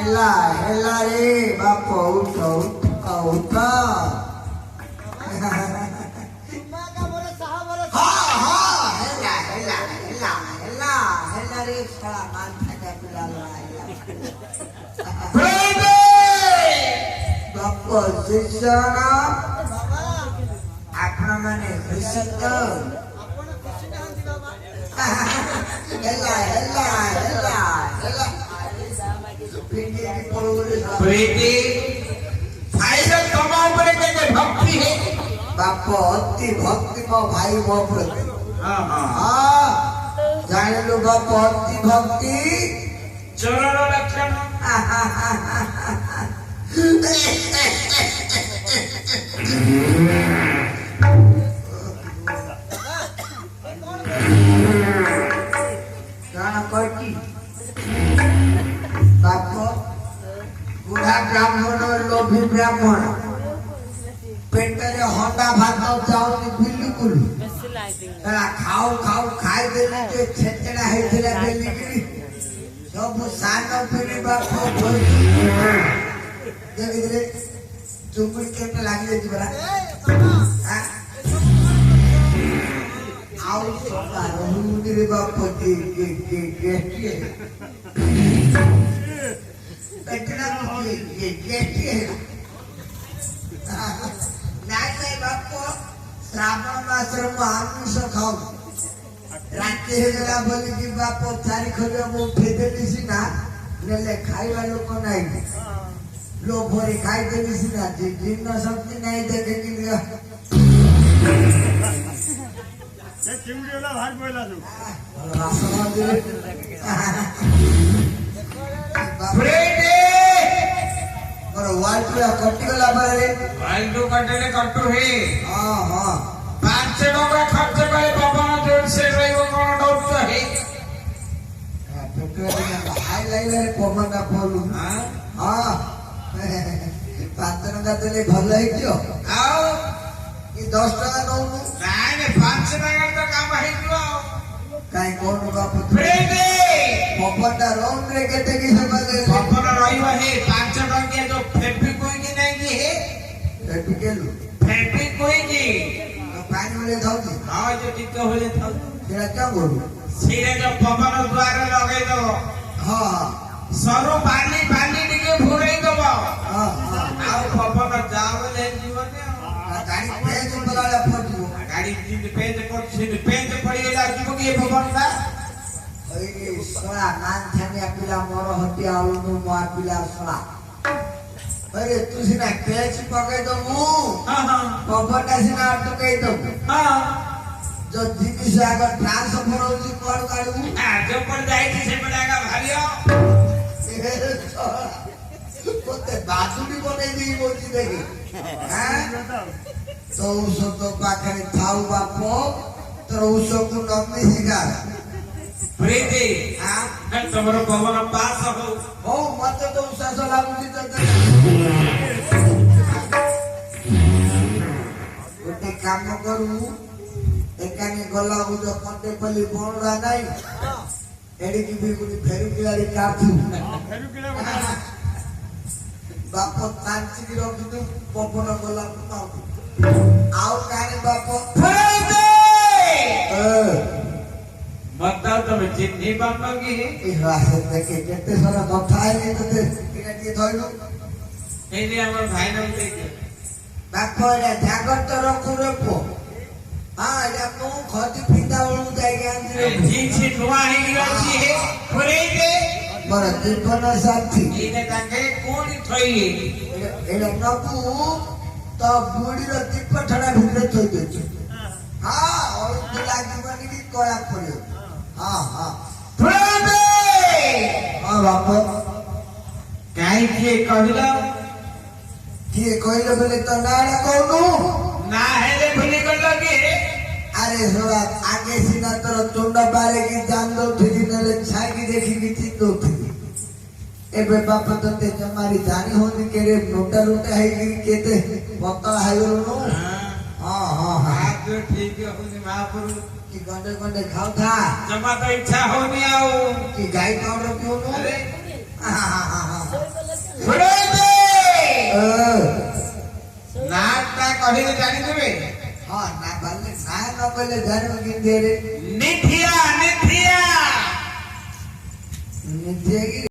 हेला हेला रे बाप उठ उठ उठ रे साला मान खाजा पिला बाप शिष्यना आपण माने खुशी तो हेला हेला हेला हेला प्रीति फायदा तमा ऊपर के भक्ति है बाप अति भक्ति मो भाई मो प्रति हां हां जान लो बाप अति भक्ति चरण लक्षण गाना करती बाप बुढ़ा ब्राह्मण लोभी ब्राह्मण पेटरे होंडा भात जाऊनी बिल्कुल खाऊ खाऊ खाई देली जे छेचड़ा हेथिला बेली की सब सान पीड़ी बाप देखि रे चुपड़ी केट लागी जे बरा आउ सोना रहू रे बाप के पेटना के नाई बाप श्रावण मास आमिष खाऊ राति हेला बोली कि बाप चारि खले मो फेदेली सिना नेले खाइबा लोक नाही लो भरी खाइ देली सिना जे दिन शक्ति नाही देखे कि ये चिमड़ी वाला भाग बोला तू रासना दे फ्रेंडे और वाल्टू कट्टी गला बारे वाल्टू कटने कट्टू है हां हां 500 टका खर्च करे बाबा जोर से रहियो कोन डाउट है पेट्रोल हाई लाइले पमना बोलू हां हां 5 टका देले भल है क्यों आओ ये 10 टका दऊ नहीं 500 टका तो काम है जो काई कोन बाप फ्रेंडे पपटा राउंड रे केते की से बदले पपटा रहियो है 500 टका जो फेफी कोई की नहीं की है फेफी केलु फेफी कोई की पानी वाले थाउती हां जो टिक होले थाउ तेरा क्या बोलू सीरे जो पवन द्वार लगे दो हां सरो बाली बाली टिके भुरई दो हां हां आ पवन जावले जीवन गाड़ी पेज बगाला फटियो गाड़ी पेज पड़िएगा जीव के पवन का ए सोला नान थाने पिला मोर हटिया आलू मा पिला सोला अरे तू सिना पेज पके दो मु हां हां पपटा सिना तो कहि दो हां जो जिनी से अगर ट्रांसफर होती कोड काढू जो पर जाई से पड़ेगा भारियो कोते बाजुली बने दी बोलती देखी हैं तो उसो तो पाखरे थाउ बापो तो उसो को नमी सिगार प्रीति हां तमरो पवन पास हो ओ मत तो उसास लागुची तो गोटे काम करू एकाने गला उदो कंटे पली बोणरा नाही एडी की भी कुनी फेरू किलाड़ी काथू फेरू किला बना बाप तांची की रखी तू पपन गला पाऊ आओ काने बाप बताओ तुम चिन्नी बांधोगी ए रासे देखे केते सारा कथा है तो ते किने धइलो एने हमर भाई नाम देखे बाप रे जागर तो रखू रे पो हां या नु खती फिंदा ओळू जाई गान रे जी छी नुआ ही गई है फ्रेंडे बर जीवन साथी इने ताके कोनी थई एले नकू तो बुड़ी रो दीप ठड़ा भितरे थई देछ हां और तू लागी बनी की कोया पड़े हां हां फ्रेंडे हां बाप काई के कहला किए कहले बोले तो नाड़ा कहू ना हेले भूली कर लगे अरे सोड़ा आगे सीना तोर चोंडा बारे की जान दो थी नले छाई की देखी की चित दो थी ए बे बाप तो ते जमारी जानी होनी केरे नोटा लूटा है की केते बता है नो हां हां हां तो ठीक है होनी महापुरु की गंडे गंडे खाओ था जमा तो इच्छा होनी आओ की गाय पाउडर क्यों नो अरे ଶୁଣନ୍ତୁ हाँ ନାଟା କହିଲେ ଜାଣିଦେବେ ना भले ना न बोले धर्म की देरे ନିଧିଆ ନିଧିଆ नित्य की